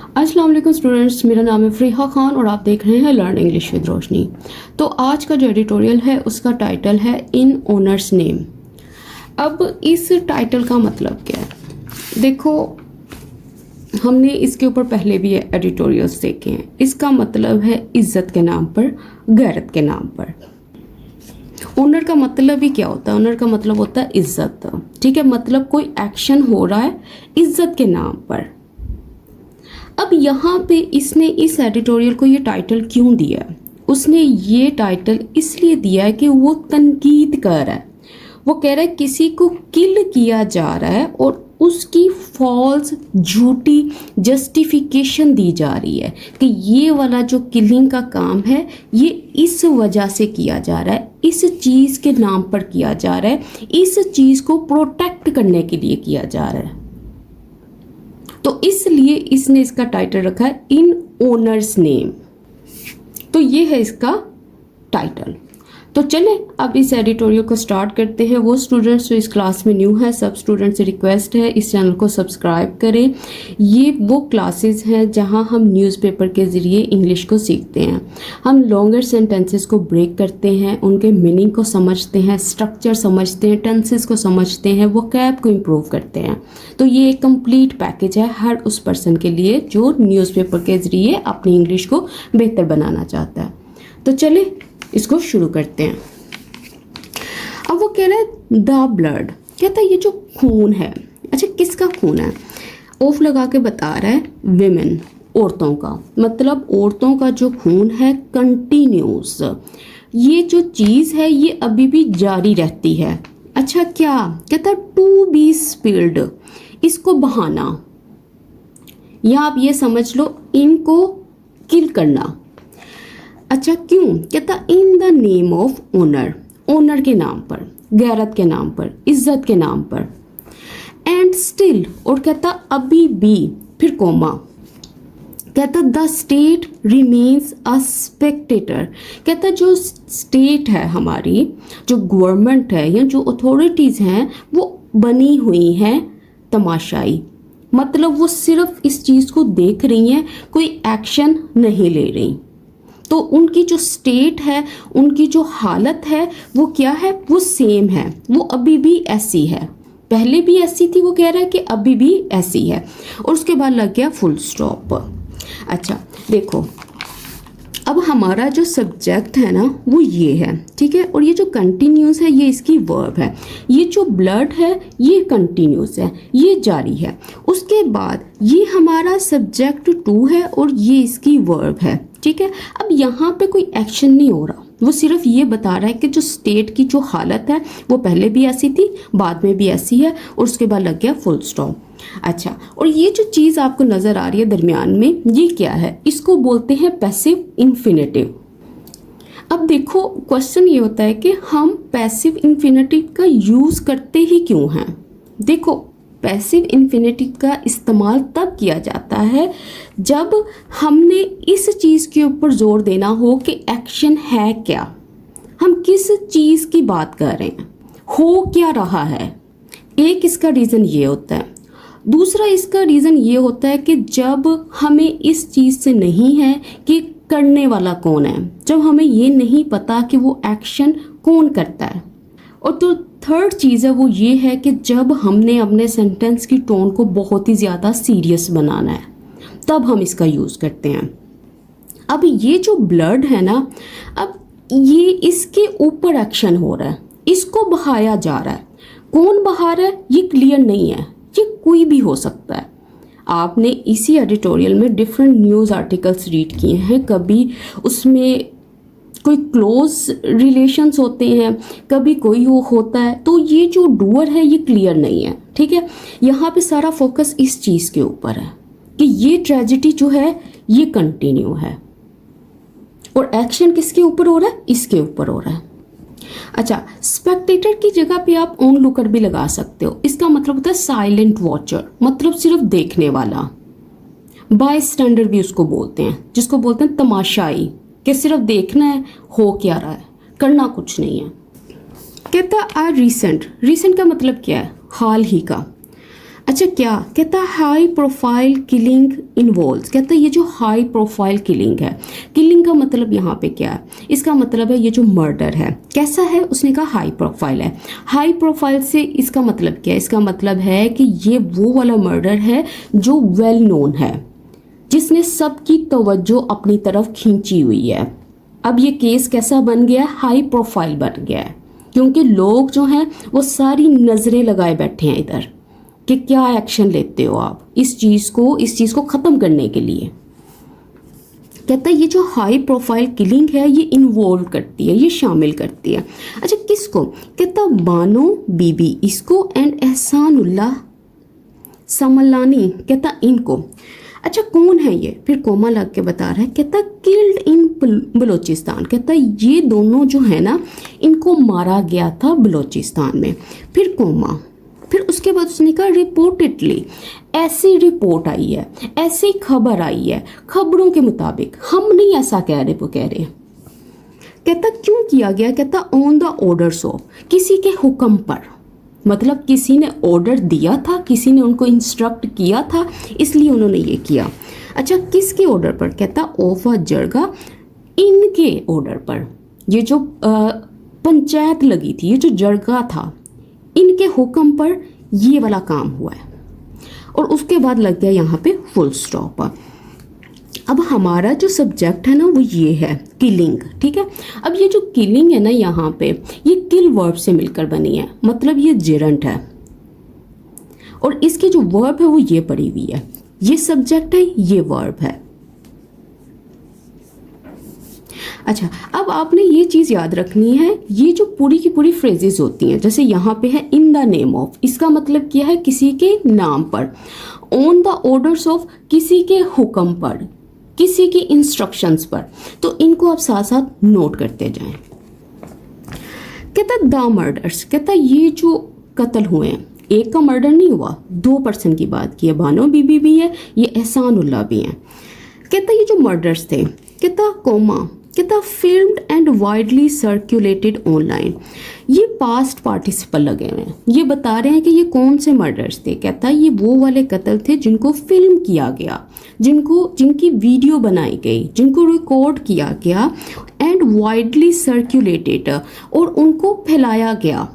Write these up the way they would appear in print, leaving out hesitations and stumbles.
अस्सलाम वालेकुम स्टूडेंट्स, मेरा नाम है फ़रीहा खान और आप देख रहे हैं लर्न इंग्लिश विद रोशनी। तो आज का जो एडिटोरियल है उसका टाइटल है इन ओनर्स नेम। अब इस टाइटल का मतलब क्या है? देखो, हमने इसके ऊपर पहले भी एडिटोरियल्स देखे हैं। इसका मतलब है इज़्ज़त के नाम पर, गैरत के नाम पर। ओनर का मतलब ही क्या होता है? ओनर का मतलब होता है इज़्ज़त। ठीक है, मतलब कोई एक्शन हो रहा है इज़्ज़त के नाम पर। अब यहाँ पे इसने इस एडिटोरियल को ये टाइटल क्यों दिया है? उसने ये टाइटल इसलिए दिया है कि वो तनकीद कर रहा है। वो कह रहा है किसी को किल किया जा रहा है और उसकी फॉल्स झूठी जस्टिफिकेशन दी जा रही है कि ये वाला जो किलिंग का काम है ये इस वजह से किया जा रहा है, इस चीज़ के नाम पर किया जा रहा है, इस चीज़ को प्रोटेक्ट करने के लिए किया जा रहा है। तो इसलिए इसने इसका टाइटल रखा है इन ओनर्स नेम। तो ये है इसका टाइटल। तो चलें अब इस एडिटोरियल को स्टार्ट करते हैं। वो स्टूडेंट्स जो इस क्लास में न्यू है, सब स्टूडेंट से रिक्वेस्ट है इस चैनल को सब्सक्राइब करें। ये वो क्लासेस हैं जहां हम न्यूज़पेपर के ज़रिए इंग्लिश को सीखते हैं। हम लॉन्गर सेंटेंसेस को ब्रेक करते हैं, उनके मीनिंग को समझते हैं, स्ट्रक्चर समझते हैं, टेंसेस को समझते हैं, वोकैब को इम्प्रूव करते हैं। तो ये एक कंप्लीट पैकेज है हर उस पर्सन के लिए जो न्यूज़पेपर के ज़रिए अपनी इंग्लिश को बेहतर बनाना चाहता है। तो चलिए इसको शुरू करते हैं। अब वो कह रहा है द ब्लड, कहता है ये जो खून है। अच्छा, किसका खून है? ऑफ लगा के बता रहा है विमेन, औरतों का। मतलब औरतों का जो खून है कंटिन्यूस, ये जो चीज़ है ये अभी भी जारी रहती है। अच्छा, क्या कहता है? टू बी स्पिल्ड, इसको बहाना, या आप ये समझ लो इनको किल करना। अच्छा, क्यों? कहता इन the name of owner, owner के नाम पर, गैरत के नाम पर, इज्जत के नाम पर। एंड स्टिल, और कहता अभी भी, फिर कोमा, कहता the state remains a Spectator. कहता जो स्टेट है हमारी, जो गवर्नमेंट है या जो अथॉरिटीज़ हैं वो बनी हुई हैं तमाशाई। मतलब वो सिर्फ इस चीज़ को देख रही हैं, कोई एक्शन नहीं ले रही। तो उनकी जो स्टेट है, उनकी जो हालत है वो क्या है? वो सेम है, वो अभी भी ऐसी है। पहले भी ऐसी थी, वो कह रहा है कि अभी भी ऐसी है। और उसके बाद लग गया फुल स्टॉप। अच्छा देखो, अब हमारा जो सब्जेक्ट है ना वो ये है, ठीक है। और ये जो कंटिन्यूस है ये इसकी वर्ब है। ये जो ब्लड है ये कंटिन्यूस है, ये जारी है। उसके बाद ये हमारा सब्जेक्ट 2 है और ये इसकी वर्ब है, ठीक है। अब यहाँ पे कोई एक्शन नहीं हो रहा, वो सिर्फ ये बता रहा है कि जो स्टेट की जो हालत है वो पहले भी ऐसी थी, बाद में भी ऐसी है, और उसके बाद लग गया फुल स्टॉप। अच्छा, और ये जो चीज़ आपको नज़र आ रही है दरमियान में, ये क्या है? इसको बोलते हैं पैसिव इन्फिनेटिव। अब देखो, क्वेश्चन ये होता है कि हम पैसिव इन्फिनेटिव का यूज़ करते ही क्यों हैं? देखो, पैसिव इन्फिनेटिव का इस्तेमाल तब किया जाता है जब हमने इस चीज़ के ऊपर जोर देना हो कि एक्शन है क्या, हम किस चीज़ की बात कर रहे हैं, हो क्या रहा है। एक इसका रीज़न ये होता है। दूसरा इसका रीज़न ये होता है कि जब हमें इस चीज़ से नहीं है कि करने वाला कौन है, जब हमें ये नहीं पता कि वो एक्शन कौन करता है। और तो थर्ड चीज़ है वो ये है कि जब हमने अपने सेंटेंस की टोन को बहुत ही ज़्यादा सीरियस बनाना है, तब हम इसका यूज़ करते हैं। अब ये जो ब्लड है ना, अब ये इसके ऊपर एक्शन हो रहा है, इसको बहाया जा रहा है। कौन बहा रहा है ये क्लियर नहीं है, ये कोई भी हो सकता है। आपने इसी एडिटोरियल में डिफरेंट न्यूज़ आर्टिकल्स रीड किए हैं, कभी उसमें कोई क्लोज रिलेशंस होते हैं, कभी कोई वो होता है। तो ये जो डूअर है ये क्लियर नहीं है, ठीक है। यहाँ पे सारा फोकस इस चीज़ के ऊपर है कि ये ट्रेजिडी जो है ये कंटिन्यू है, और एक्शन किसके ऊपर हो रहा है? इसके ऊपर हो रहा है। अच्छा, स्पेक्टेटर की जगह पे आप ऑन लुकर भी लगा सकते हो। इसका मतलब होता है साइलेंट वॉचर, मतलब सिर्फ देखने वाला। बाय स्टैंडर भी उसको बोलते हैं, जिसको बोलते हैं तमाशाई, कि सिर्फ देखना है हो क्या रहा है, करना कुछ नहीं है। कहता है रीसेंट, रीसेंट का मतलब क्या है? हाल ही का। अच्छा क्या कहता है, हाई प्रोफाइल किलिंग इन्वॉल्व्स, कहता है ये जो हाई प्रोफाइल किलिंग है, किलिंग का मतलब यहाँ पे क्या है, इसका मतलब है ये जो मर्डर है कैसा है, उसने कहा हाई प्रोफाइल है। हाई प्रोफाइल से इसका मतलब क्या है, इसका मतलब है कि ये वो वाला मर्डर है जो वेल नोन है, जिसने सबकी तवज्जो अपनी तरफ खींची हुई है। अब ये केस कैसा बन गया, हाई प्रोफाइल बन गया है, क्योंकि लोग जो हैं वो सारी नज़रें लगाए बैठे हैं इधर कि क्या एक्शन लेते हो आप इस चीज़ को ख़त्म करने के लिए। कहता है ये जो हाई प्रोफाइल किलिंग है ये इन्वॉल्व करती है, ये शामिल करती है। अच्छा किसको, कहता बानो बीबी इसको एंड एहसानुल्लाह समलानी, कहता इनको। अच्छा कौन है ये, फिर कोमा लग के बता रहा है, कहता किल्ड इन बलोचिस्तान, कहता ये दोनों जो है ना इनको मारा गया था बलोचिस्तान में। फिर कोमा, फिर उसके बाद उसने कहा रिपोर्टेडली, ऐसी रिपोर्ट आई है, ऐसी खबर आई है, खबरों के मुताबिक, हम नहीं ऐसा कह रहे, वो कह रहे हैं। कहता क्यों किया गया, कहता ऑन द ऑर्डर्स ऑफ, किसी के हुक्म पर, मतलब किसी ने ऑर्डर दिया था, किसी ने उनको इंस्ट्रक्ट किया था, इसलिए उन्होंने ये किया। अच्छा किसके ऑर्डर पर, कहता ऑफ अ जरगा, इनके ऑर्डर पर, ये जो पंचायत लगी थी, ये जो जरगा था, इनके हुक्म पर ये वाला काम हुआ है। और उसके बाद लग गया यहाँ पे फुल स्टॉप। अब हमारा जो सब्जेक्ट है ना वो ये है किलिंग, ठीक है। अब ये जो किलिंग है ना यहाँ पे, ये किल वर्ब से मिलकर बनी है, मतलब ये जेरंट है, और इसकी जो वर्ब है वो ये पड़ी हुई है, ये सब्जेक्ट है, ये वर्ब है। अच्छा अब आपने ये चीज़ याद रखनी है, ये जो पूरी की पूरी फ्रेजेस होती हैं, जैसे यहाँ पे है इन द नेम ऑफ, इसका मतलब क्या है, किसी के नाम पर। ऑन द ऑर्डर्स ऑफ, किसी के हुक्म पर, किसी की इंस्ट्रक्शंस पर। तो इनको आप साथ साथ नोट करते जाएं। कहता द मर्डर्स, कहता ये जो कत्ल हुए हैं, एक का मर्डर नहीं हुआ, 2 पर्सन की बात की है, बानो बीबी भी है, ये एहसानुल्लाह भी हैं। कहता ये जो मर्डर्स थे, कहता कोमा, कहता filmed and widely circulated online, ये पास्ट पार्टिसिपल लगे हुए हैं, ये बता रहे हैं कि ये कौन से मर्डर्स थे। कहता ये वो वाले कत्ल थे जिनको फिल्म किया गया, जिनकी वीडियो बनाई गई, जिनको रिकॉर्ड किया गया, एंड वाइडली सर्कुलेटेड, और उनको फैलाया गया,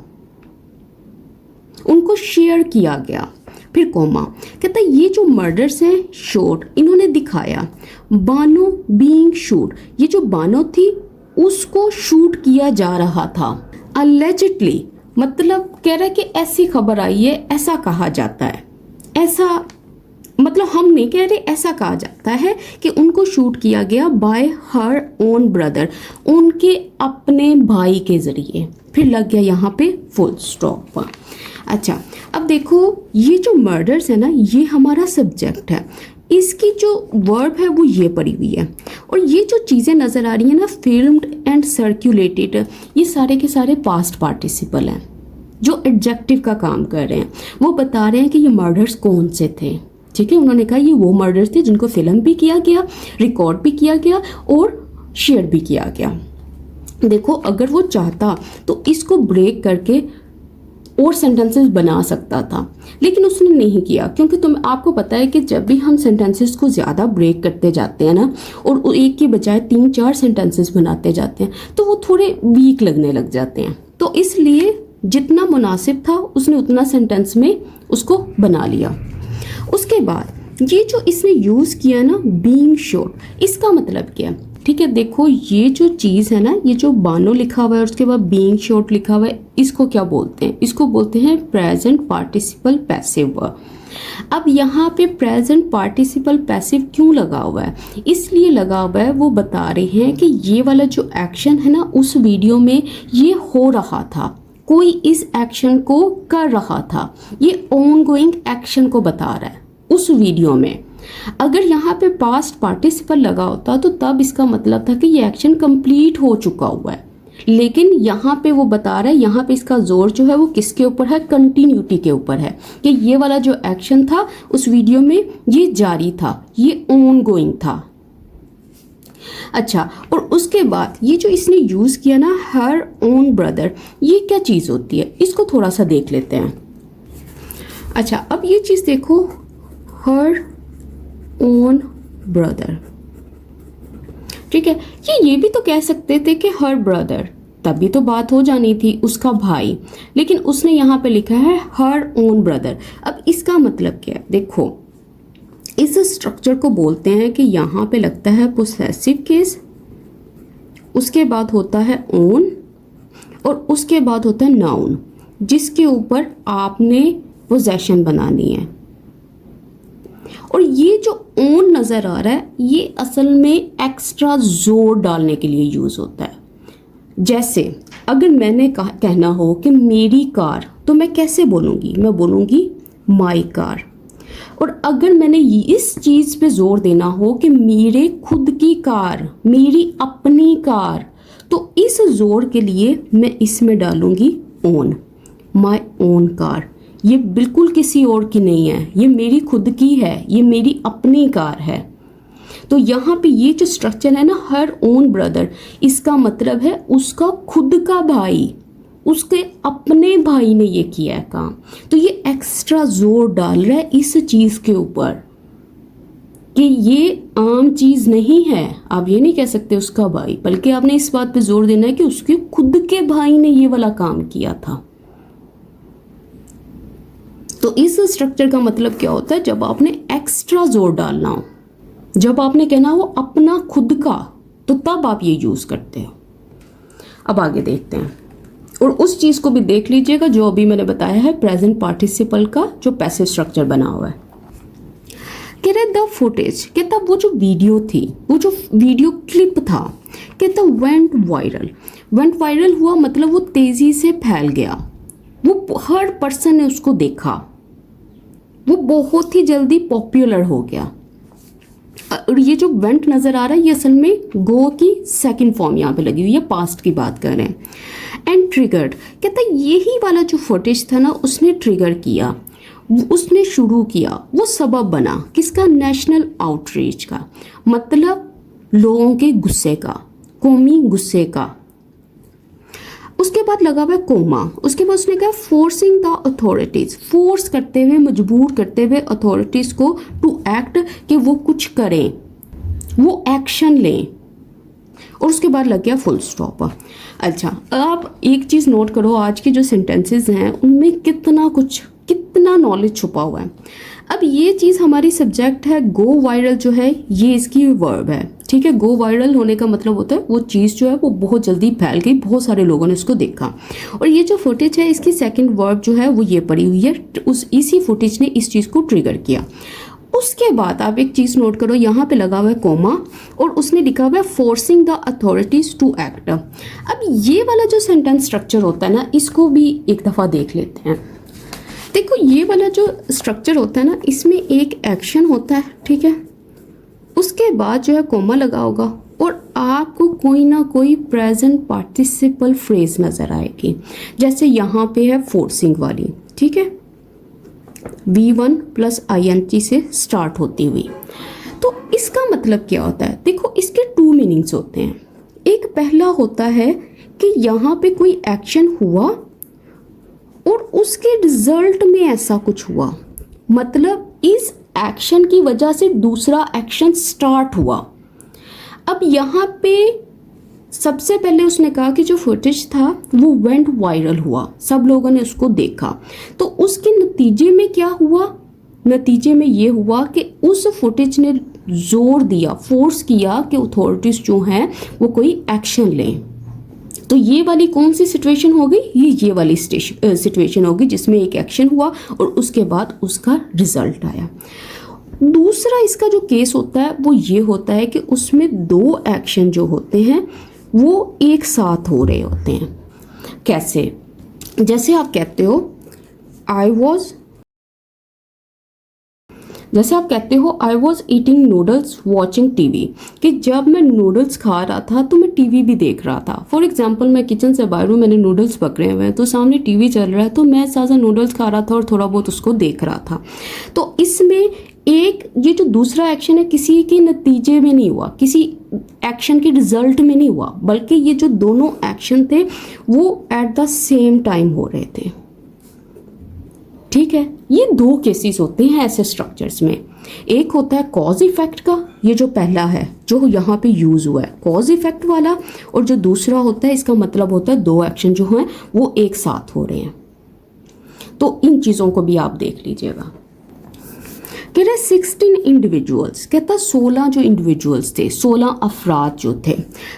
उनको शेयर किया गया। फिर कोमा, कहता ये जो मर्डर्स हैं शोड, इन्होंने दिखाया, बानो बीइंग शूट, ये जो बानो थी उसको शूट किया जा रहा था। अलेजिडली, मतलब कह रहा है कि ऐसी खबर आई है, ऐसा कहा जाता है, ऐसा मतलब हम नहीं कह रहे, ऐसा कहा जाता है कि उनको शूट किया गया बाय हर ओन ब्रदर, उनके अपने भाई के जरिए। फिर लग गया यहाँ पे फुल स्टॉप। अच्छा अब देखो ये जो मर्डर्स है ना, ये हमारा सब्जेक्ट है, इसकी जो वर्ब है वो ये पड़ी हुई है, और ये जो चीज़ें नज़र आ रही हैं ना, फिल्म्ड एंड सर्कुलेटेड, ये सारे के सारे पास्ट पार्टिसिपल हैं जो एडजेक्टिव का काम कर रहे हैं। वो बता रहे हैं कि ये मर्डर्स कौन से थे, ठीक है। उन्होंने कहा ये वो मर्डर्स थे जिनको फिल्म भी किया गया, रिकॉर्ड भी किया गया और शेयर भी किया गया। देखो अगर वो चाहता तो इसको ब्रेक करके और सेंटेंसेस बना सकता था, लेकिन उसने नहीं किया, क्योंकि आपको पता है कि जब भी हम सेंटेंसेस को ज़्यादा ब्रेक करते जाते हैं ना, और एक के बजाय 3-4 सेंटेंसेस बनाते जाते हैं, तो वो थोड़े वीक लगने लग जाते हैं। तो इसलिए जितना मुनासिब था उसने उतना सेंटेंस में उसको बना लिया। उसके बाद ये जो इसने यूज़ किया ना बीइंग शोड, इसका मतलब क्या है, ठीक है। देखो ये जो चीज़ है ना, ये जो बानो लिखा हुआ है और उसके बाद बीइंग शोड लिखा हुआ है, इसको क्या बोलते हैं, इसको बोलते हैं प्रेजेंट पार्टिसिपल पैसिव वर्ब। अब यहाँ पे प्रेजेंट पार्टिसिपल पैसिव क्यों लगा हुआ है, इसलिए लगा हुआ है, वो बता रहे हैं कि ये वाला जो एक्शन है ना उस वीडियो में ये हो रहा था, कोई इस एक्शन को कर रहा था, ये ऑनगोइंग एक्शन को बता रहा है उस वीडियो में। अगर यहाँ पे पास्ट पार्टिसिपल लगा होता तो तब इसका मतलब था कि ये एक्शन कंप्लीट हो चुका हुआ है, लेकिन यहाँ पे वो बता रहा है, यहाँ पे इसका जोर जो है वो किसके ऊपर है, कंटिन्यूटी के ऊपर है, कि ये वाला जो एक्शन था उस वीडियो में ये जारी था, ये ऑनगोइंग था। अच्छा और उसके बाद ये जो इसने यूज़ किया ना हर ओन ब्रदर, ये क्या चीज़ होती है, इसको थोड़ा सा देख लेते हैं। अच्छा, अब ये चीज़ देखो, हर ओन ब्रदर, ठीक है। ये भी तो कह सकते थे कि हर ब्रदर, तभी तो बात हो जानी थी, उसका भाई, लेकिन उसने यहाँ पे लिखा है हर ओन ब्रदर। अब इसका मतलब क्या है? देखो, इस स्ट्रक्चर को बोलते हैं कि यहाँ पे लगता है पोसेसिव केस, उसके बाद होता है ओन, और उसके बाद होता है नाउन, जिसके ऊपर आपने पोजेशन बनानी है। और ये जो ओन नज़र आ रहा है, ये असल में एक्स्ट्रा जोर डालने के लिए यूज़ होता है। जैसे अगर मैंने कहना हो कि मेरी कार, तो मैं कैसे बोलूँगी? मैं बोलूँगी माई कार। और अगर मैंने इस चीज़ पे जोर देना हो कि मेरे खुद की कार, मेरी अपनी कार, तो इस जोर के लिए मैं इसमें डालूँगी ओन, माई ओन कार। ये बिल्कुल किसी और की नहीं है, ये मेरी खुद की है, ये मेरी अपनी कार है। तो यहाँ पे ये जो स्ट्रक्चर है ना, हर ओन ब्रदर, इसका मतलब है उसका खुद का भाई, उसके अपने भाई ने ये किया है काम। तो ये एक्स्ट्रा जोर डाल रहा है इस चीज़ के ऊपर कि ये आम चीज़ नहीं है। आप ये नहीं कह सकते उसका भाई, बल्कि आपने इस बात पे जोर देना है कि उसके खुद के भाई ने ये वाला काम किया था। तो इस स्ट्रक्चर का मतलब क्या होता है? जब आपने एक्स्ट्रा जोर डालना हो, जब आपने कहना हो अपना खुद का, तो तब आप ये यूज़ करते हो। अब आगे देखते हैं, और उस चीज़ को भी देख लीजिएगा जो अभी मैंने बताया है प्रेजेंट पार्टिसिपल का जो पैसिव स्ट्रक्चर बना हुआ है। कह रहे द फुटेज, कहता वो जो वीडियो थी, वो जो वीडियो क्लिप था, कहता वेंट वायरल। वेंट वायरल हुआ मतलब वो तेज़ी से फैल गया, वो हर पर्सन ने उसको देखा, वो बहुत ही जल्दी पॉपुलर हो गया। और ये जो वेंट नज़र आ रहा है, ये असल में गो की सेकंड फॉर्म यहाँ पे लगी हुई है, पास्ट की बात कर रहे हैं। एंड ट्रिगर्ड, कहता है यही वाला जो फुटेज था ना, उसने ट्रिगर किया, उसने शुरू किया, वो सबब बना किसका? नेशनल आउटरीच का, मतलब लोगों के गुस्से का, कौमी गुस्से का। उसके बाद लगा हुआ कोमा, उसके बाद उसने कहा फोर्सिंग द अथॉरिटीज़, फोर्स करते हुए, मजबूर करते हुए अथॉरिटीज़ को टू एक्ट, कि वो कुछ करें, वो एक्शन लें। और उसके बाद लग गया फुल स्टॉप। अच्छा, आप एक चीज़ नोट करो, आज के जो सेंटेंसेस हैं उनमें कितना नॉलेज छुपा हुआ है। अब ये चीज़ हमारी सब्जेक्ट है, गो वायरल जो है ये इसकी वर्ब है, ठीक है। गो वायरल होने का मतलब होता है वो चीज़ जो है वो बहुत जल्दी फैल गई, बहुत सारे लोगों ने उसको देखा। और ये जो फुटेज है इसकी सेकंड वर्ब जो है वो ये पड़ी हुई है, इसी फुटेज ने इस चीज़ को ट्रिगर किया। उसके बाद आप एक चीज़ नोट करो, यहाँ पे लगा हुआ है कोमा और उसने लिखा हुआ है forcing the authorities to act. अब ये वाला जो सेंटेंस स्ट्रक्चर होता है ना, इसको भी एक दफ़ा देख लेते हैं। देखो, ये वाला जो स्ट्रक्चर होता है ना, इसमें एक एक्शन होता है, ठीक है, उसके बाद जो है कोमा लगा होगा और आपको कोई ना कोई प्रेजेंट पार्टिसिपल फ्रेज नज़र आएगी। जैसे यहाँ पे है फोर्सिंग वाली, ठीक है, V1 प्लस ING से स्टार्ट होती हुई। तो इसका मतलब क्या होता है? देखो, इसके टू मीनिंग्स होते हैं। एक पहला होता है कि यहाँ पे कोई एक्शन हुआ और उसके रिजल्ट में ऐसा कुछ हुआ, मतलब इस एक्शन की वजह से दूसरा एक्शन स्टार्ट हुआ। अब यहाँ पे सबसे पहले उसने कहा कि जो फुटेज था वो वेंट वायरल हुआ, सब लोगों ने उसको देखा। तो उसके नतीजे में क्या हुआ? नतीजे में ये हुआ कि उस फुटेज ने जोर दिया, फोर्स किया कि अथॉरिटीज़ जो हैं वो कोई एक्शन लें। तो ये वाली कौन सी सिचुएशन हो गई? ये वाली सिचुएशन होगी जिसमें एक एक्शन हुआ और उसके बाद उसका रिजल्ट आया। दूसरा इसका जो केस होता है वो ये होता है कि उसमें दो एक्शन जो होते हैं वो एक साथ हो रहे होते हैं। कैसे? जैसे आप कहते हो I was eating noodles watching TV, कि जब मैं नूडल्स खा रहा था तो मैं टीवी भी देख रहा था। फॉर एग्जाम्पल, मैं किचन से बाहर हूँ, मैंने नूडल्स पकड़े हुए हैं, तो सामने टीवी चल रहा है, तो मैं साथ साथ नूडल्स खा रहा था और थोड़ा बहुत उसको देख रहा था। तो इसमें एक ये जो दूसरा एक्शन है किसी के नतीजे में नहीं हुआ, किसी एक्शन के रिजल्ट में नहीं हुआ, बल्कि ये जो दोनों एक्शन थे वो एट द सेम टाइम हो रहे थे, ठीक है, ये दो केसेस होते हैं ऐसे स्ट्रक्चर्स में। एक होता है कॉज इफेक्ट का, ये जो पहला है जो यहाँ पे यूज़ हुआ है कॉज इफेक्ट वाला, और जो दूसरा होता है इसका मतलब होता है दो एक्शन जो हैं वो एक साथ हो रहे हैं। तो इन चीज़ों को भी आप देख लीजिएगा। कह रहे 16 इंडिविजुअल्स, कहता 16 जो इंडिविजुअल्स थे, 16 अफराद जो थे,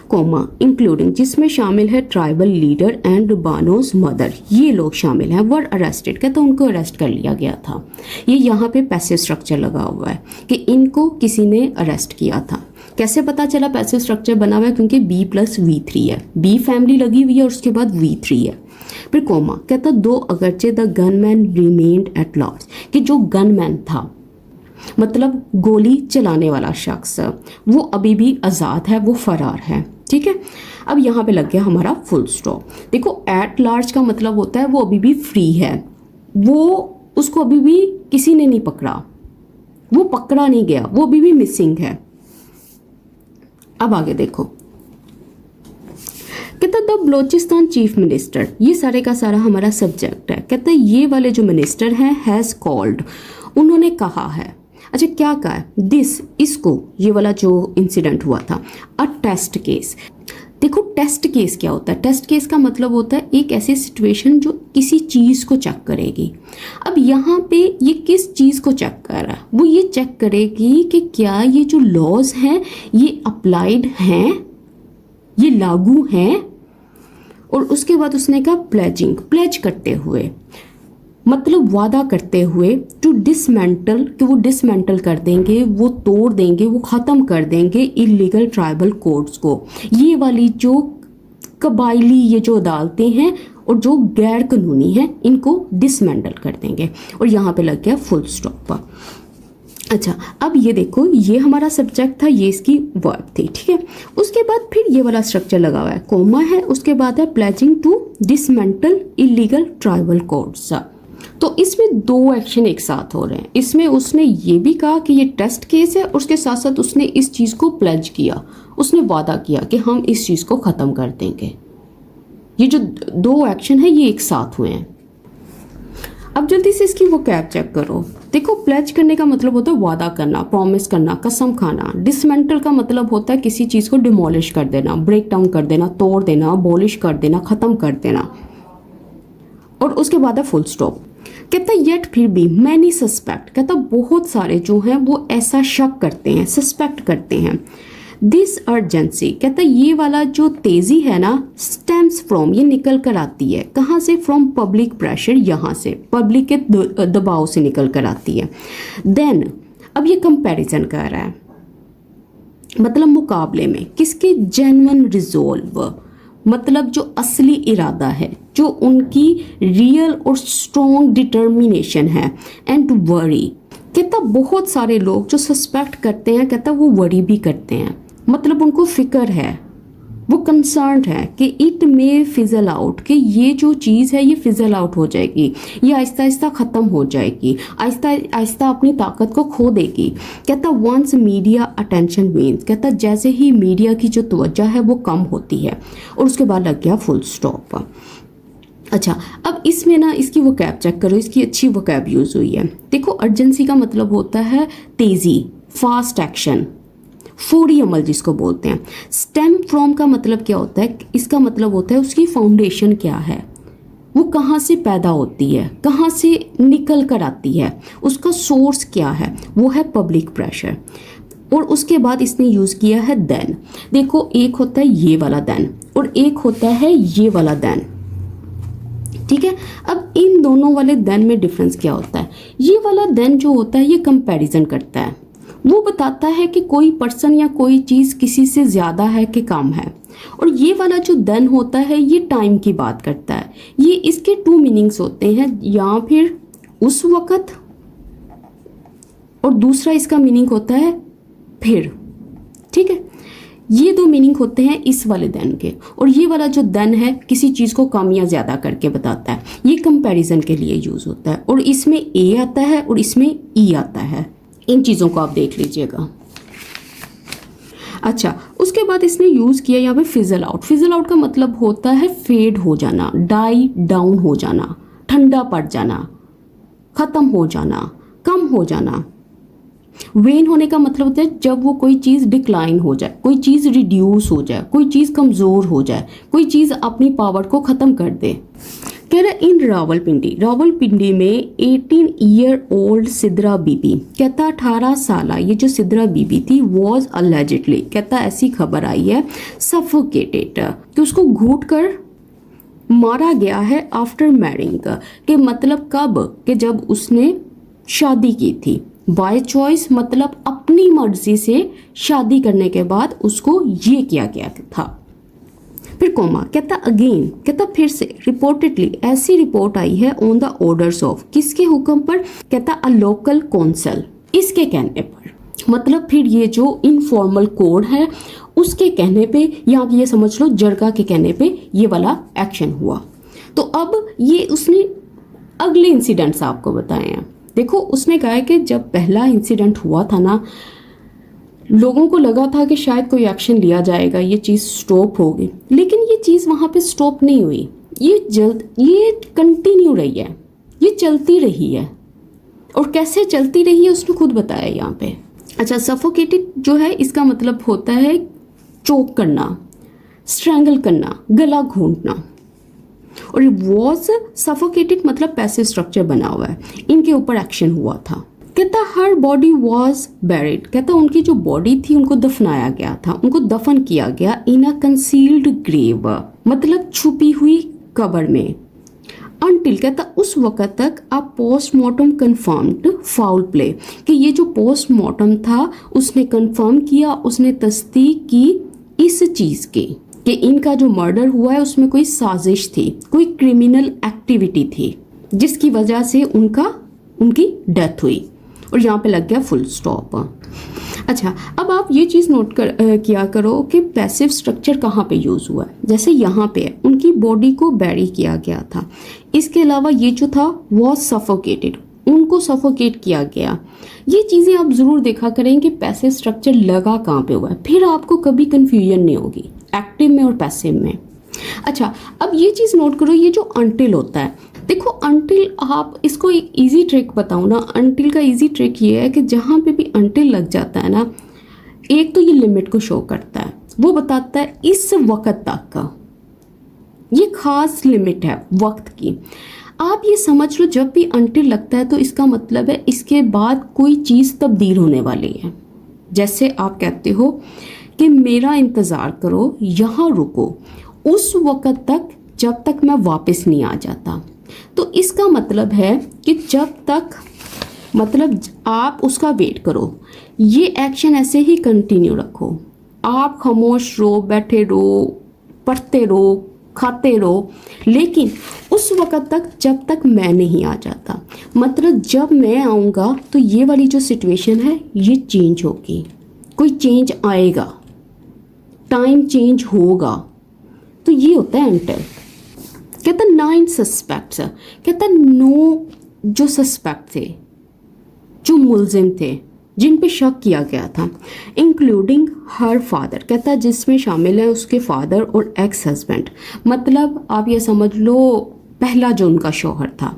कोमा इंक्लूडिंग, जिसमें शामिल है ट्राइबल लीडर एंड बानोज मदर, ये लोग शामिल हैं, वर अरेस्टेड, कहता उनको अरेस्ट कर लिया गया था। ये यहाँ पे पैसिव स्ट्रक्चर लगा हुआ है कि इनको किसी ने अरेस्ट किया था। कैसे पता चला पैसिव स्ट्रक्चर बना हुआ है? क्योंकि B+V3 है, बी फैमिली लगी हुई है और उसके बाद V3 है। फिर कोमा कहता दो अगरचे the gunman remained at large, कि जो गनमैन था मतलब गोली चलाने वाला शख्स, वो अभी भी आज़ाद है, वो फरार है। ठीक है, अब यहाँ पे लग गया हमारा फुल स्टॉप। देखो एट लार्ज का मतलब होता है वो अभी भी फ्री है, वो उसको अभी भी किसी ने नहीं पकड़ा, वो पकड़ा नहीं गया, वो अभी भी मिसिंग है। अब आगे देखो, कहता द बलोचिस्तान चीफ मिनिस्टर, ये सारे का सारा हमारा सब्जेक्ट है। कहता ये वाले जो मिनिस्टर हैं हैज़ कॉल्ड, उन्होंने कहा है। अच्छा क्या कहा है? दिस, इसको, ये वाला जो इंसिडेंट हुआ था, अ टेस्ट केस। देखो टेस्ट केस क्या होता है? टेस्ट केस का मतलब होता है एक ऐसी सिचुएशन जो किसी चीज़ को चेक करेगी। अब यहाँ पे ये किस चीज़ को चेक कर रहा है? वो ये चेक करेगी कि क्या ये जो लॉज हैं ये अप्लाइड हैं, ये लागू हैं। और उसके बाद उसने कहा प्लेजिंग, प्लेज करते हुए मतलब वादा करते हुए, टू डिसमेंटल, कि वो डिसमेंटल कर देंगे, वो तोड़ देंगे, वो ख़त्म कर देंगे इलीगल ट्राइबल कोड्स को। ये वाली जो कबायली ये जो अदालतें हैं और जो गैर कानूनी हैं इनको डिसमेंटल कर देंगे। और यहाँ पे लग गया फुल स्टॉप। अच्छा अब ये देखो, ये हमारा सब्जेक्ट था, ये इसकी वर्ब थी। ठीक है, उसके बाद फिर ये वाला स्ट्रक्चर लगा हुआ है, कोमा है, उसके बाद है pledging to dismantle illegal tribal codes. तो इसमें दो एक्शन एक साथ हो रहे हैं। इसमें उसने ये भी कहा कि ये टेस्ट केस है, और उसके साथ साथ उसने इस चीज़ को प्लेज किया, उसने वादा किया कि हम इस चीज़ को ख़त्म कर देंगे। ये जो दो एक्शन है ये एक साथ हुए हैं। अब जल्दी से इसकी वो कैब चेक करो। देखो प्लेज करने का मतलब होता है वादा करना, प्रॉमिस करना, कसम खाना। डिसमेंटल का मतलब होता है किसी चीज़ को डिमोलिश कर देना, ब्रेक डाउन कर देना, तोड़ देना, अबॉलिश कर देना, ख़त्म कर देना। और उसके बाद है फुल स्टॉप। कहता येट फिर भी मैनी सस्पेक्ट, कहता बहुत सारे जो हैं वो ऐसा शक करते हैं, सस्पेक्ट करते हैं। दिस अर्जेंसी, कहता ये वाला जो तेज़ी है ना, स्टेम्स फ्रॉम, ये निकल कर आती है कहाँ से? फ्रॉम पब्लिक प्रेशर, यहाँ से पब्लिक के दबाव से निकल कर आती है। देन अब ये कंपैरिजन कर रहा है, मतलब मुकाबले में किसके? जेन्युइन रिजोल्व, मतलब जो असली इरादा है, जो उनकी रियल और स्ट्रॉन्ग डिटर्मिनेशन है। एंड वरी, कहता बहुत सारे लोग जो सस्पेक्ट करते हैं, कहता वो वरी भी करते हैं, मतलब उनको फिक्र है, वो कंसर्न है कि इट मे फिजल आउट, कि ये जो चीज़ है ये फिजल आउट हो जाएगी, ये आहिस्ता आहिस्ता ख़त्म हो जाएगी, आहिस्ता आहिस्ता अपनी ताकत को खो देगी। कहता वंस मीडिया अटेंशन मीन्स, कहता जैसे ही मीडिया की जो तवज्जो है वो कम होती है। और उसके बाद लग गया फुल स्टॉप। अच्छा अब इसमें ना इसकी वो कैब चेक करो, इसकी अच्छी वो कैब यूज़ हुई है। देखो अर्जेंसी का मतलब होता है तेज़ी, फास्ट एक्शन, फौरी अमल जिसको बोलते हैं। स्टेम फ्रॉम का मतलब क्या होता है? इसका मतलब होता है उसकी फाउंडेशन क्या है, वो कहाँ से पैदा होती है, कहाँ से निकल कर आती है, उसका सोर्स क्या है, वो है पब्लिक प्रेशर। और उसके बाद इसने यूज़ किया है देन। देखो एक होता है ये वाला देन और एक होता है ये वाला देन। ठीक है, अब इन दोनों वाले देन में डिफरेंस क्या होता है? ये वाला देन जो होता है ये कंपैरिजन करता है, वो बताता है कि कोई पर्सन या कोई चीज़ किसी से ज़्यादा है कि कम है। और ये वाला जो देन होता है ये टाइम की बात करता है। ये इसके टू मीनिंग्स होते हैं, या फिर उस वक़्त, और दूसरा इसका मीनिंग होता है फिर। ठीक है, ये दो मीनिंग होते हैं इस वाले देन के। और ये वाला जो देन है किसी चीज़ को कम या ज़्यादा करके बताता है, ये कंपैरिजन के लिए यूज़ होता है। और इसमें ए आता है और इसमें ई आता है। इन चीज़ों को आप देख लीजिएगा। अच्छा उसके बाद इसने यूज़ किया यहाँ पे फिजल आउट। फिजल आउट का मतलब होता है फेड हो जाना, डाई डाउन हो जाना, ठंडा पड़ जाना, ख़त्म हो जाना, कम हो जाना। वेन होने का मतलब होता है जब वो कोई चीज़ डिक्लाइन हो जाए, कोई चीज़ रिड्यूस हो जाए, कोई चीज़ कमज़ोर हो जाए, कोई चीज़ अपनी पावर को ख़त्म कर दे। कह रहा इन रावलपिंडी में 18 ईयर ओल्ड सिद्रा बीबी, कहता 18 साल ये जो सिद्रा बीबी थी वॉज अलेजिडली, कहता ऐसी खबर आई है, सफोकेटेड, कि उसको घूट कर मारा गया है आफ्टर मैरिंग, के मतलब कब, कि जब उसने शादी की थी। बाय चॉइस मतलब अपनी मर्जी से शादी करने के बाद उसको ये किया गया था। फिर कोमा, कहता अगेन, कहता फिर से, रिपोर्टेडली ऐसी रिपोर्ट आई है ऑन द ऑर्डर्स ऑफ, किसके हुक्म पर, कहता अ लोकल कौंसल, इसके कहने पर। मतलब फिर ये जो इनफॉर्मल कोड है उसके कहने पे, या ये समझ लो जरगा के कहने पे ये वाला एक्शन हुआ। तो अब ये उसने अगले इंसिडेंट्स आपको बताए हैं। देखो उसने कहा है कि जब पहला इंसिडेंट हुआ था ना, लोगों को लगा था कि शायद कोई एक्शन लिया जाएगा, ये चीज़ स्टॉप होगी, लेकिन ये चीज़ वहाँ पे स्टॉप नहीं हुई, ये कंटिन्यू रही है, ये चलती रही है। और कैसे चलती रही है उसने खुद बताया यहाँ पे। अच्छा, सफोकेटेड जो है इसका मतलब होता है चोक करना, स्ट्रैंगल करना, गला घोंटना। और वॉज सफोकेटेड मतलब पैसिव स्ट्रक्चर बना हुआ है, इनके ऊपर एक्शन हुआ था। कहता हर बॉडी वॉज बैरिड, कहता उनकी जो बॉडी थी उनको दफनाया गया था, उनको दफन किया गया इन अ कंसील्ड ग्रेव, मतलब छुपी हुई कब्र में। अनटिल, कहता उस वक़्त तक आ पोस्टमार्टम कन्फर्म्ड फाउल प्ले, कि ये जो पोस्टमार्टम था उसने कन्फर्म किया, उसने तस्दीक की इस चीज़ की कि इनका जो मर्डर हुआ है उसमें कोई साजिश थी, कोई क्रिमिनल एक्टिविटी थी जिसकी वजह से उनकी डेथ हुई। और यहाँ पे लग गया फुल स्टॉप। अच्छा, अब आप ये चीज़ नोट किया करो कि पैसिव स्ट्रक्चर कहाँ पे यूज़ हुआ है। जैसे यहाँ पे उनकी बॉडी को बैरी किया गया था, इसके अलावा ये जो था वॉज सफोकेटेड, उनको सफोकेट किया गया। ये चीज़ें आप ज़रूर देखा करें कि पैसिव स्ट्रक्चर लगा कहाँ पे हुआ है, फिर आपको कभी कन्फ्यूजन नहीं होगी एक्टिव में और पैसिव में। अच्छा, अब ये चीज़ नोट करो, ये जो अनटिल होता है, देखो अनटिल, आप इसको एक इजी ट्रिक बताऊँ ना, अनटिल का इजी ट्रिक ये है कि जहाँ पे भी अनटिल लग जाता है ना, एक तो ये लिमिट को शो करता है, वो बताता है इस वक्त तक का, ये खास लिमिट है वक्त की। आप ये समझ लो जब भी अनटिल लगता है तो इसका मतलब है इसके बाद कोई चीज़ तब्दील होने वाली है। जैसे आप कहते हो कि मेरा इंतज़ार करो, यहाँ रुको उस वक़्त तक जब तक मैं वापस नहीं आ जाता। तो इसका मतलब है कि जब तक, मतलब आप उसका वेट करो, ये एक्शन ऐसे ही कंटिन्यू रखो, आप खामोश रहो, बैठे रहो, पढ़ते रहो, खाते रहो, लेकिन उस वक़्त तक जब तक मैं नहीं आ जाता। मतलब जब मैं आऊँगा तो ये वाली जो सिचुएशन है ये चेंज होगी, कोई चेंज आएगा, टाइम चेंज होगा। तो ये होता है अनटिल। कहता 9 सस्पेक्ट्स, कहता 9 जो सस्पेक्ट थे, जो मुलजिम थे, जिन पे शक किया गया था, इंक्लूडिंग हर फादर, कहता जिसमें शामिल है उसके फादर और एक्स हस्बैंड, मतलब आप ये समझ लो पहला जो उनका शौहर था।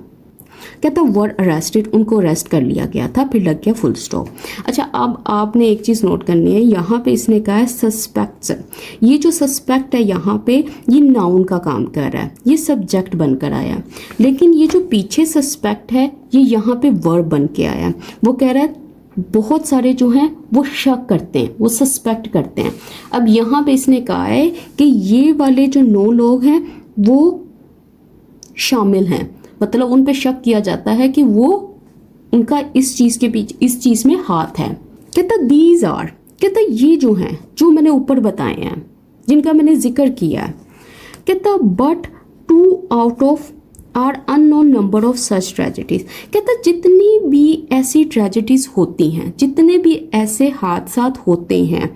कहता वर अरेस्टेड, उनको अरेस्ट कर लिया गया था, फिर लग गया फुल स्टॉप। अच्छा, अब आपने एक चीज़ नोट करनी है, यहाँ पे इसने कहा है सस्पेक्ट्स। ये जो सस्पेक्ट है यहाँ पे ये नाउन का काम कर रहा है, ये सब्जेक्ट बनकर आया, लेकिन ये जो पीछे सस्पेक्ट है ये यहाँ पे वर्ब बन के आया। वो कह रहा है बहुत सारे जो हैं वो शक करते हैं, वो सस्पेक्ट करते हैं। अब यहाँ पे इसने कहा है कि ये वाले जो 9 लोग हैं वो शामिल हैं, मतलब उन पे शक किया जाता है कि वो उनका इस चीज़ के पीछे, इस चीज़ में हाथ है। कहता दीज आर, कहता ये जो हैं, जो मैंने ऊपर बताए हैं, जिनका मैंने जिक्र किया है, कहता but 2 out of are unknown number of such tragedies, कहता जितनी भी ऐसी ट्रेजेडीज होती हैं, जितने भी ऐसे हादसात होते हैं,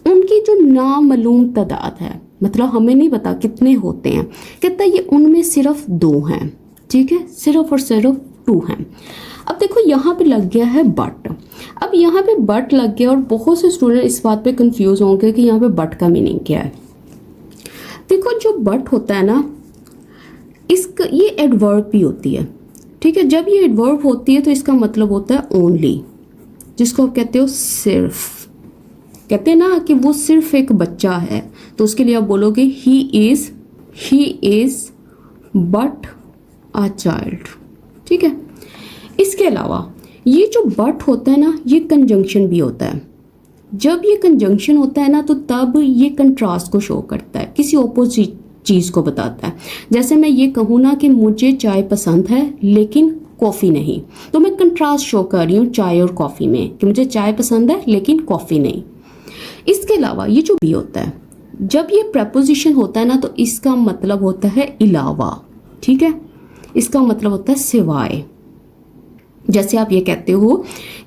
उनकी जो नामालूम तादाद है, मतलब हमें नहीं पता कितने होते हैं, कहता ये उनमें सिर्फ 2 हैं, ठीक है, सिर्फ और सिर्फ 2 हैं। अब देखो यहाँ पे लग गया है बट। अब यहाँ पे बट लग गया और बहुत से स्टूडेंट इस बात पे कंफ्यूज होंगे कि यहाँ पे बट का मीनिंग क्या है। देखो जो बट होता है ना, इसका ये एडवर्ब भी होती है, ठीक है, जब ये एडवर्ब होती है तो इसका मतलब होता है ओनली, जिसको आप कहते हो सिर्फ। कहते हैं ना कि वो सिर्फ एक बच्चा है, तो उसके लिए आप बोलोगे he is but a child. ठीक है, इसके अलावा ये जो बट होता है ना, ये कंजंक्शन भी होता है। जब ये कंजंक्शन होता है ना, तो तब ये कंट्रास्ट को शो करता है, किसी ऑपोजिट चीज़ को बताता है। जैसे मैं ये कहूँ ना कि मुझे चाय पसंद है लेकिन कॉफ़ी नहीं, तो मैं कंट्रास्ट शो कर रही हूँ चाय और कॉफ़ी में, कि मुझे चाय पसंद है लेकिन कॉफ़ी नहीं। इसके अलावा ये जो भी होता है, जब ये प्रपोजिशन होता है ना, तो इसका मतलब होता है अलावा। ठीक है, इसका मतलब होता है सिवाय। जैसे आप ये कहते हो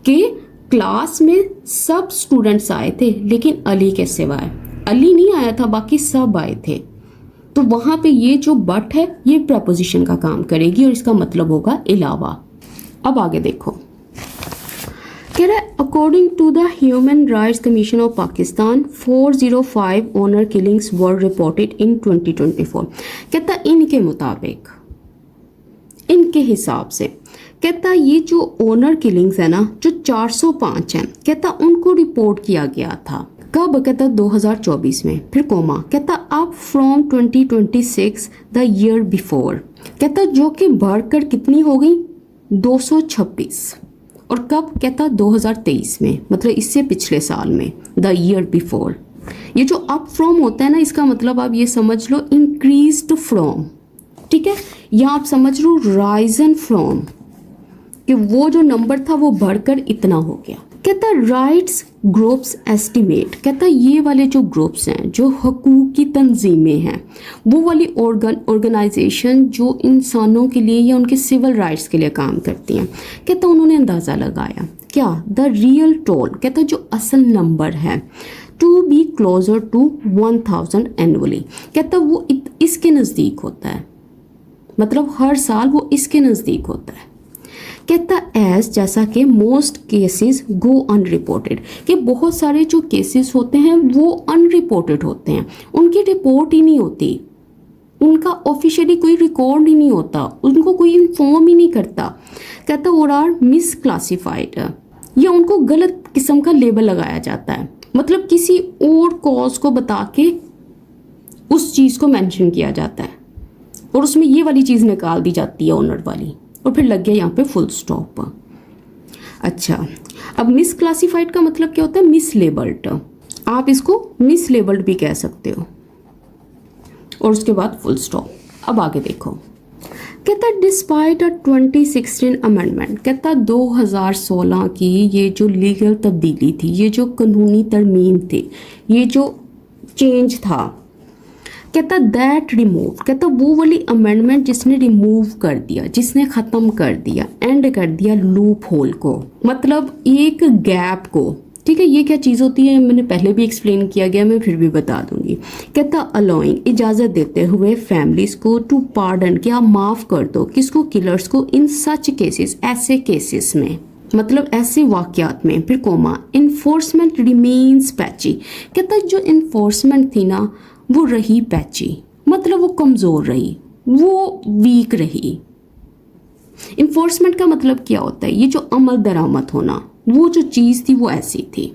कि क्लास में सब स्टूडेंट्स आए थे लेकिन अली के सिवाय, अली नहीं आया था, बाकी सब आए थे। तो वहां पे ये जो बट है ये प्रपोजिशन का काम करेगी और इसका मतलब होगा अलावा। अब आगे देखो, कह रहा है according to the human rights commission of Pakistan 405 honour killings were reported in 2024। कहता इनके मुताबिक, इनके हिसाब से, कहता ये जो ऑनर किलिंग्स है ना, जो 405 हैं, कहता उनको रिपोर्ट किया गया था। कब? कहता 2024 में। फिर कोमा, कहता up from 2026 the year before. कहता जो कि बढ़कर कितनी हो गई? 226। और कब? कहता 2023 में, मतलब इससे पिछले साल में, द ईयर बिफोर। ये जो अप फ्रॉम होता है ना, इसका मतलब आप ये समझ लो इंक्रीज्ड फ्रॉम। ठीक है, या आप समझ लो राइजन फ्रॉम, कि वो जो नंबर था वो बढ़कर इतना हो गया। कहता राइट्स ग्रुप्स एस्टिमेट, कहता ये वाले जो ग्रुप्स हैं, जो हकूक की तंजीमें हैं, वो वाली ऑर्गेनाइजेशन जो इंसानों के लिए या उनके सिविल राइट्स के लिए काम करती हैं, कहता उन्होंने अंदाज़ा लगाया क्या? द रियल टोल, कहता जो असल नंबर है, to be closer to 1000 annually. कहता वो इसके नज़दीक होता है, मतलब हर साल वो इसके नज़दीक होता है। कहता एज, जैसा कि मोस्ट केसेस गो अनरिपोर्टेड, कि बहुत सारे जो केसेस होते हैं वो अनरिपोर्टेड होते हैं, उनकी रिपोर्ट ही नहीं होती, उनका ऑफिशियली कोई रिकॉर्ड ही नहीं होता, उनको कोई इन्फॉर्म ही नहीं करता। कहता और आर मिस क्लासीफाइड, या उनको गलत किस्म का लेबल लगाया जाता है, मतलब किसी और कॉज को बता के उस चीज़ को मेंशन किया जाता है और उसमें ये वाली चीज़ निकाल दी जाती है ऑनर वाली, और फिर लग गया यहाँ पे फुल स्टॉप। अच्छा, अब मिस क्लासीफाइड का मतलब क्या होता है? Miss labelled. आप इसको मिस लेबल्ड भी कह सकते हो, और उसके बाद फुल स्टॉप। अब आगे देखो, कहता डिस्पाइट अ 2016 अमेंडमेंट, कहता 2016 की ये जो लीगल तब्दीली थी, ये जो कानूनी तरमीम थी, ये जो चेंज था, कहता दैट रिमूव, कहता वो वाली अमेंडमेंट जिसने रिमूव कर दिया, जिसने ख़त्म कर दिया, एंड कर दिया लूप होल को, मतलब एक गैप को। ठीक है, ये क्या चीज़ होती है मैंने पहले भी एक्सप्लेन किया गया, मैं फिर भी बता दूंगी। कहता अलाउइंग, इजाज़त देते हुए फैमिलीज़ को टू पार्डन, क्या माफ़ कर दो, किसको? किलर्स को, इन सच केसेस, ऐसे केसेस में, मतलब ऐसे वाक़यात में। फिर कोमा, इन्फोर्समेंट रिमेन्स पैची, कहता जो इन्फोर्समेंट थी ना वो रही पैची, मतलब वो कमज़ोर रही, वो वीक रही। इन्फोर्समेंट का मतलब क्या होता है? ये जो अमल दरामद होना, वो जो चीज़ थी वो ऐसी थी।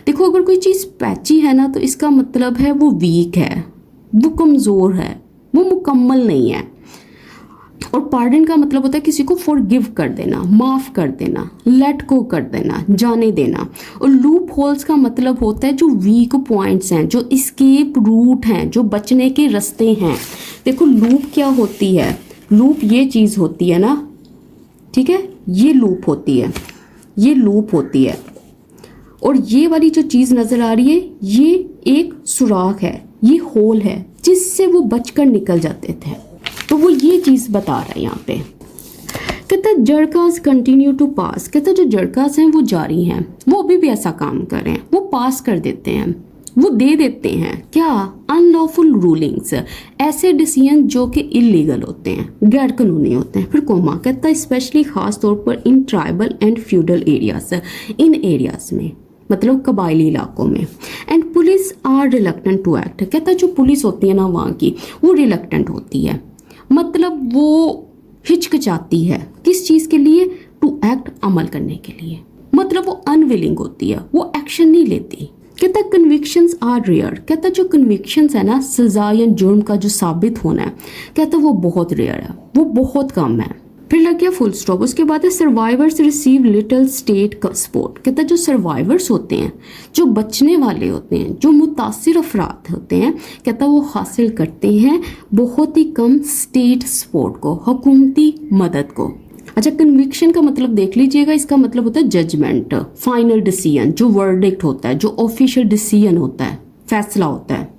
देखो, अगर कोई चीज़ पैची है ना, तो इसका मतलब है वो वीक है, वो कमज़ोर है, वो मुकम्मल नहीं है। और पार्डन का मतलब होता है किसी को फॉरगिव कर देना, माफ़ कर देना, लेट गो कर देना, जाने देना। और लूप होल्स का मतलब होता है जो वीक पॉइंट्स हैं, जो इस्केप रूट हैं, जो बचने के रास्ते हैं। देखो लूप क्या होती है? लूप ये चीज़ होती है ना, ठीक है, ये लूप होती है, ये लूप होती है। और ये वाली जो चीज़ नज़र आ रही है, ये एक सुराख है, ये होल है जिससे वो बचकर निकल जाते थे। तो वो ये चीज़ बता रहा है यहाँ पे। कहता जड़कास कंटिन्यू टू पास, कहता जो जड़कास हैं वो जारी हैं, वो अभी भी ऐसा काम कर रहे हैं, वो पास कर देते हैं, वो दे देते हैं क्या? अनलॉफुल रूलिंग्स, ऐसे डिसीजन जो कि इलीगल होते हैं, गैर कानूनी होते हैं। फिर कोमा, कहता स्पेशली ख़ास तौर पर in tribal and feudal areas, इन एरियाज में, मतलब कबायली इलाकों में। And police are reluctant to act, कहता जो पुलिस होती है ना वहाँ की, वो रिलक्टेंट होती है, मतलब वो हिचकिचाती है, किस चीज़ के लिए? टू एक्ट, अमल करने के लिए। मतलब वो अनविलिंग होती है, वो एक्शन नहीं लेती। कहता कन्विक्शंस आर रेयर, कहता जो कन्विक्शंस है ना, सजा या जुर्म का जो साबित होना है, कहता वो बहुत रेयर है, वो बहुत कम है। फिर लग गया फुल स्टॉप। उसके बाद है survivors receive little state support. कहता जो सर्वाइवर्स होते हैं, जो बचने वाले होते हैं, जो मुतासिर अफराद होते हैं, कहता वो हासिल करते हैं बहुत ही कम स्टेट सपोर्ट को, हुकूमती मदद को। अच्छा, कन्विक्शन का मतलब देख लीजिएगा, इसका मतलब होता है जजमेंट, फाइनल डिसीजन, जो वर्डिक्ट होता है, जो ऑफिशियल डिसीजन होता है, फैसला होता है।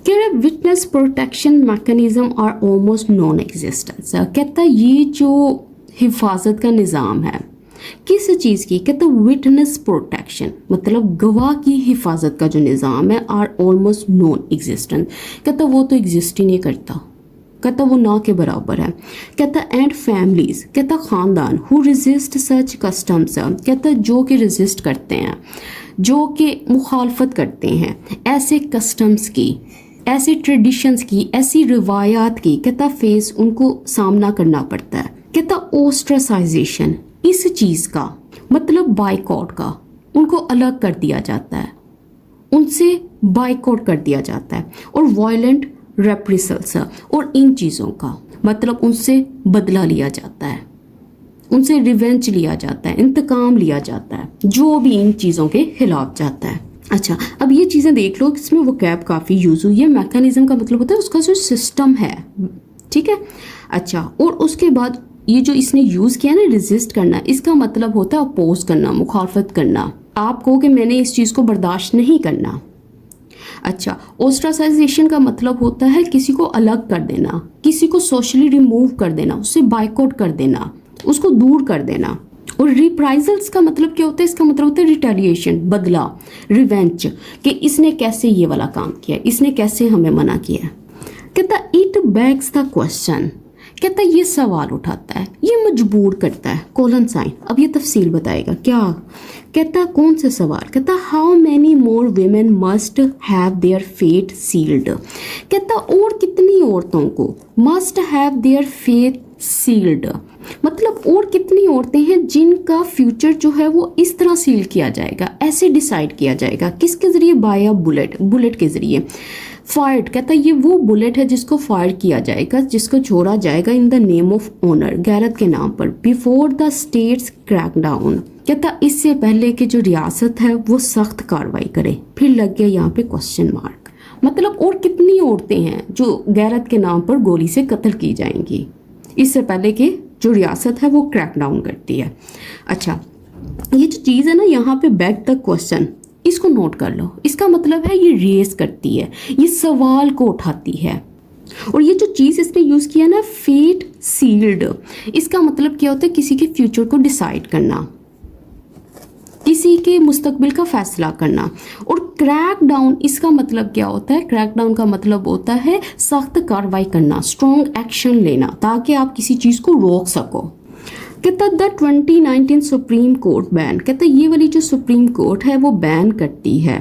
कह रहे witness protection mechanism are almost non existence. कहता ये जो हिफाजत का निज़ाम है किस चीज़ की? कहता विटनेस प्रोटेक्शन मतलब गवाह की हिफाजत का जो निज़ाम है, आर ऑलमोस्ट नॉन एग्जिस्टेंस। कहता वो तो एग्जिस्ट ही नहीं करता, कहता वो ना के बराबर है। कहता एंड फैमिलीज, कहता ख़ानदान, हु रेजिस्ट सच कस्टम्स, कहता जो कि रेजिस्ट करते हैं, जो कि मुखालफत करते हैं ऐसे कस्टम्स की, ऐसे ट्रेडिशंस की, ऐसी रिवायात की, कहता फेस उनको सामना करना पड़ता है। कहता ओस्ट्रेसाइजेशन, इस चीज़ का मतलब बाइकआउट का, उनको अलग कर दिया जाता है, उनसे बाइकआउट कर दिया जाता है। और वायलेंट रेप्रिसल्स, और इन चीज़ों का मतलब उनसे बदला लिया जाता है, उनसे रिवेंज लिया जाता है, इंतकाम लिया जाता है, जो भी इन चीज़ों के खिलाफ जाता है। अच्छा, अब ये चीज़ें देख लो, इसमें वो कैब काफ़ी यूज़ हुई है। मैकेनिज्म का मतलब होता है उसका जो सिस्टम है, ठीक है। अच्छा, और उसके बाद ये जो इसने यूज़ किया ना, रेजिस्ट करना, इसका मतलब होता है अपोज करना, मुखालफत करना। आप कहो कि मैंने इस चीज़ को बर्दाश्त नहीं करना। अच्छा, ओस्ट्रासाइजेशन का मतलब होता है किसी को अलग कर देना, किसी को सोशली रिमूव कर देना, उससे बाइकआउट कर देना, उसको दूर कर देना। और रिप्राइजल्स का मतलब क्या होता है? इसका मतलब होता है रिटेलिएशन, बदला, रिवेंज, कि इसने कैसे ये वाला काम किया, इसने कैसे हमें मना किया। कहता इट बैग्स द क्वेश्चन, कहता ये सवाल उठाता है, ये मजबूर करता है, कोलन साइन। अब ये तफसील बताएगा क्या। कहता कौन से सवाल? कहता how many more women must have their fate sealed. कहता और कितनी औरतों को must have their fate sealed, मतलब और कितनी औरतें हैं जिनका फ्यूचर जो है वो इस तरह सील किया जाएगा, ऐसे डिसाइड किया जाएगा। किसके ज़रिए? बाय अ बुलेट, बुलेट के ज़रिए। फायर्ड, कहता ये वो बुलेट है जिसको फायर किया जाएगा, जिसको छोड़ा जाएगा in the name of honour, गैरत के नाम पर, before the state's crack down. कहता इससे पहले कि जो रियासत है वो सख्त कार्रवाई करे। फिर लग गया यहाँ पे क्वेश्चन मार्क, मतलब और कितनी औरतें हैं जो गैरत के नाम पर गोली से कत्ल की जाएंगी इससे पहले कि जो रियासत है वो क्रैक डाउन करती है। अच्छा, ये जो चीज़ है ना यहाँ पे बैक द क्वेश्चन, इसको नोट कर लो। इसका मतलब है ये रेस करती है, ये सवाल को उठाती है। और ये जो चीज़ इसने यूज़ किया ना, फेट सील्ड, इसका मतलब क्या होता है? किसी के फ्यूचर को डिसाइड करना, किसी के मुस्तकबिल का फैसला करना। और क्रैक डाउन, इसका मतलब क्या होता है? क्रैक डाउन का मतलब होता है सख्त कार्रवाई करना, स्ट्रॉन्ग एक्शन लेना, ताकि आप किसी चीज़ को रोक सको। कहता द 2019 सुप्रीम कोर्ट बैन, कहता ये वाली जो सुप्रीम कोर्ट है वो बैन करती है,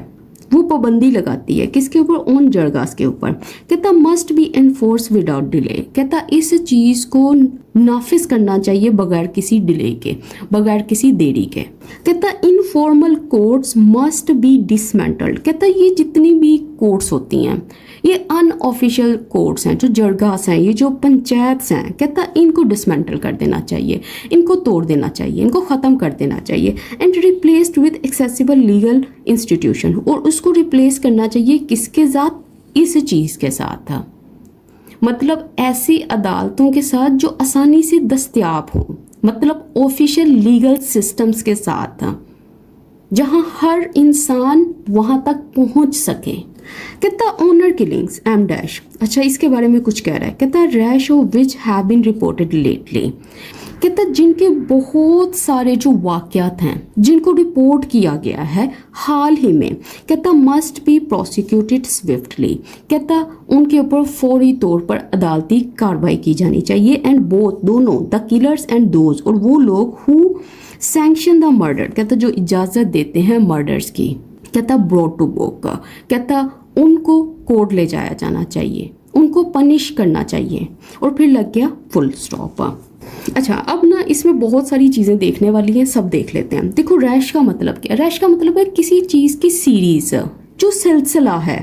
वो पाबंदी लगाती है किसके ऊपर? ऑन जरगास के ऊपर। कहता must be enforce without delay, कहता इस चीज़ को नाफिज करना चाहिए बगैर किसी डिले के, बगैर किसी देरी के। कहता informal courts must be dismantled, कहता ये जितनी भी कोर्ट्स होती हैं, ये अनऑफिशियल कोर्ट्स हैं, जो जरगास हैं, ये जो पंचायत हैं, कहता इनको डिसमेंटल कर देना चाहिए, इनको तोड़ देना चाहिए, इनको ख़त्म कर देना चाहिए। And replaced with accessible legal institution, और उसको रिप्लेस करना चाहिए किसके साथ? इस चीज़ के साथ, मतलब ऐसी अदालतों के साथ जो आसानी से दस्तयाब हों, मतलब ऑफिशियल लीगल सिस्टम्स के साथ, जहां हर इंसान वहां तक पहुंच सके। कहता ऑनर किलिंग्स एम डैश, अच्छा इसके बारे में कुछ कह रहा है। कहता rash of which have been reported lately, कहता जिनके बहुत सारे जो वाक़यात हैं जिनको रिपोर्ट किया गया है हाल ही में, कहता मस्ट बी प्रोसिक्यूटेड स्विफ्टली, कहता उनके ऊपर फौरी तौर पर अदालती कार्रवाई की जानी चाहिए। एंड बोथ, दोनों, द किलर्स एंड दोज, और वो लोग हु सैंक्शन द मर्डर, कहता जो इजाज़त देते हैं मर्डर्स की, कहता ब्रॉट टू बुक, कहता उनको कोर्ट ले जाया जाना चाहिए, उनको पनिश करना चाहिए। और फिर लग गया फुल स्टॉप। अच्छा, अब ना इसमें बहुत सारी चीज़ें देखने वाली हैं, सब देख लेते हैं। देखो रैश का मतलब क्या है? रैश का मतलब है किसी चीज़ की सीरीज़, जो सिलसिला है।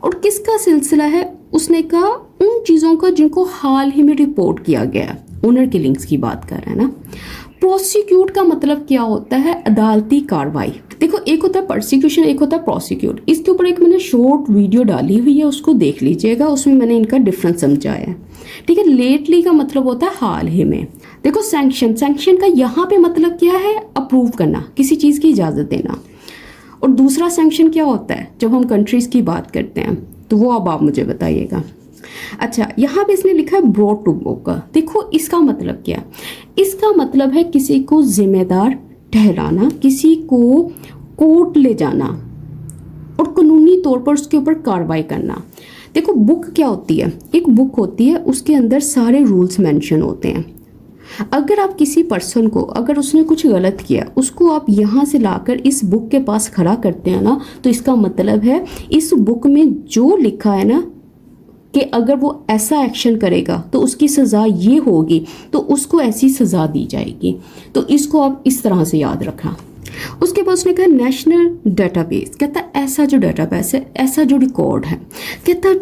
और किसका सिलसिला है? उसने कहा उन चीज़ों का जिनको हाल ही में रिपोर्ट किया गया है। ओनर किलिंग्स की बात कर रहे हैं ना। प्रोसिक्यूट का मतलब क्या होता है? अदालती कार्रवाई। देखो एक होता है प्रोसिक्यूशन, एक होता है प्रोसिक्यूट। इसके ऊपर एक मैंने शॉर्ट वीडियो डाली हुई है, उसको देख लीजिएगा, उसमें मैंने इनका डिफरेंस समझाया है। ठीक है। लेटली का मतलब होता है हाल ही में। देखो सैंक्शन, सैंक्शन का यहाँ पे मतलब क्या है? अप्रूव करना, किसी चीज़ की इजाज़त देना। और दूसरा सैंक्शन क्या होता है? जब हम कंट्रीज़ की बात करते हैं, तो वो अब आप मुझे बताइएगा। अच्छा, यहाँ पे इसने लिखा है ब्रॉट टू बुक। देखो इसका मतलब क्या है? इसका मतलब है किसी को जिम्मेदार ठहराना, किसी को कोर्ट ले जाना और कानूनी तौर पर उसके ऊपर कार्रवाई करना। देखो बुक क्या होती है? एक बुक होती है, उसके अंदर सारे रूल्स मेंशन होते हैं। अगर आप किसी पर्सन को, अगर उसने कुछ गलत किया, उसको आप यहाँ से लाकर इस बुक के पास खड़ा करते हैं ना, तो इसका मतलब है इस बुक में जो लिखा है ना कि अगर वो ऐसा एक्शन करेगा तो उसकी सज़ा ये होगी, तो उसको ऐसी सज़ा दी जाएगी। तो इसको आप इस तरह से याद रखना। उसके बाद उसने कहा नेशनल डेटाबेस। कहता है ऐसा जो डेटाबेस है, ऐसा जो रिकॉर्ड है, कहता है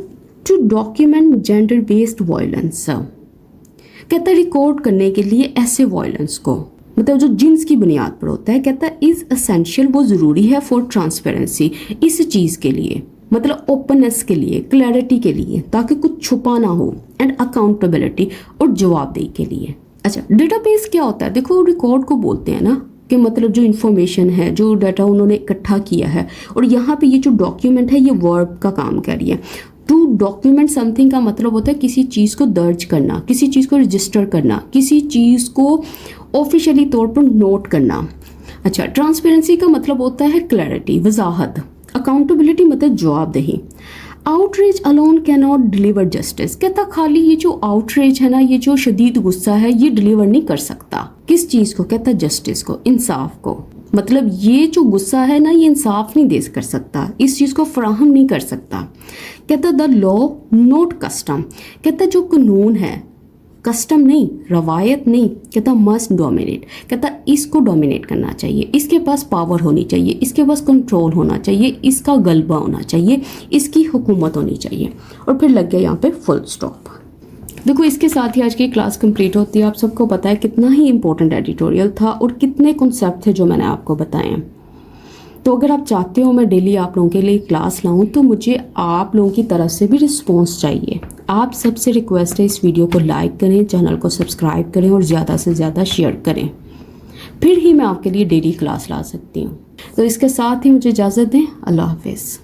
to document gender based violence. कहता है रिकॉर्ड करने के लिए ऐसे वायलेंस को, मतलब जो जिन्स की बुनियाद पर होता है, कहता है इज़ असेंशियल, वो ज़रूरी है फॉर ट्रांसपेरेंसी, इस चीज़ के लिए, मतलब ओपननेस के लिए, क्लैरिटी के लिए, ताकि कुछ छुपा ना हो, एंड अकाउंटेबिलिटी, और जवाबदेही के लिए। अच्छा, डेटाबेस क्या होता है? देखो रिकॉर्ड को बोलते हैं ना, कि मतलब जो इन्फॉर्मेशन है, जो डाटा उन्होंने इकट्ठा किया है। और यहाँ पे ये जो डॉक्यूमेंट है, ये वर्ब का काम कर रही है। टू डॉक्यूमेंट समथिंग का मतलब होता है किसी चीज़ को दर्ज करना, किसी चीज़ को रजिस्टर करना, किसी चीज़ को ऑफिशियली तौर पर नोट करना। अच्छा, ट्रांसपेरेंसी का मतलब होता है क्लैरिटी, वजाहत। अकाउंटेबिलिटी मतलब जवाबदेही। Outreach alone can not deliver justice. कहता खाली ये जो आउटरीच है ना, ये जो शदीद गुस्सा है, ये डिलीवर नहीं कर सकता। किस चीज़ को? कहता जस्टिस को, इंसाफ को। मतलब ये जो गुस्सा है ना, ये इंसाफ नहीं दे कर सकता, इस चीज़ को फराहम नहीं कर सकता। कहता द लॉ नॉट कस्टम। कहता जो कानून है, कस्टम नहीं, रवायत नहीं, कहता मस्ट डोमिनेट। कहता इसको डोमिनेट करना चाहिए, इसके पास पावर होनी चाहिए, इसके पास कंट्रोल होना चाहिए, इसका गलबा होना चाहिए, इसकी हुकूमत होनी चाहिए। और फिर लग गया यहाँ पे फुल स्टॉप। देखो इसके साथ ही आज की क्लास कंप्लीट होती है। आप सबको पता है कितना ही इंपॉर्टेंट एडिटोरियल था और कितने कॉन्सेप्ट थे जो मैंने आपको बताए हैं। तो अगर आप चाहते हो मैं डेली आप लोगों के लिए क्लास लाऊं, तो मुझे आप लोगों की तरफ से भी रिस्पॉन्स चाहिए। आप सबसे रिक्वेस्ट है इस वीडियो को लाइक करें, चैनल को सब्सक्राइब करें और ज़्यादा से ज़्यादा शेयर करें, फिर ही मैं आपके लिए डेली क्लास ला सकती हूँ। तो इसके साथ ही मुझे इजाज़त दें। अल्लाह हाफिज़।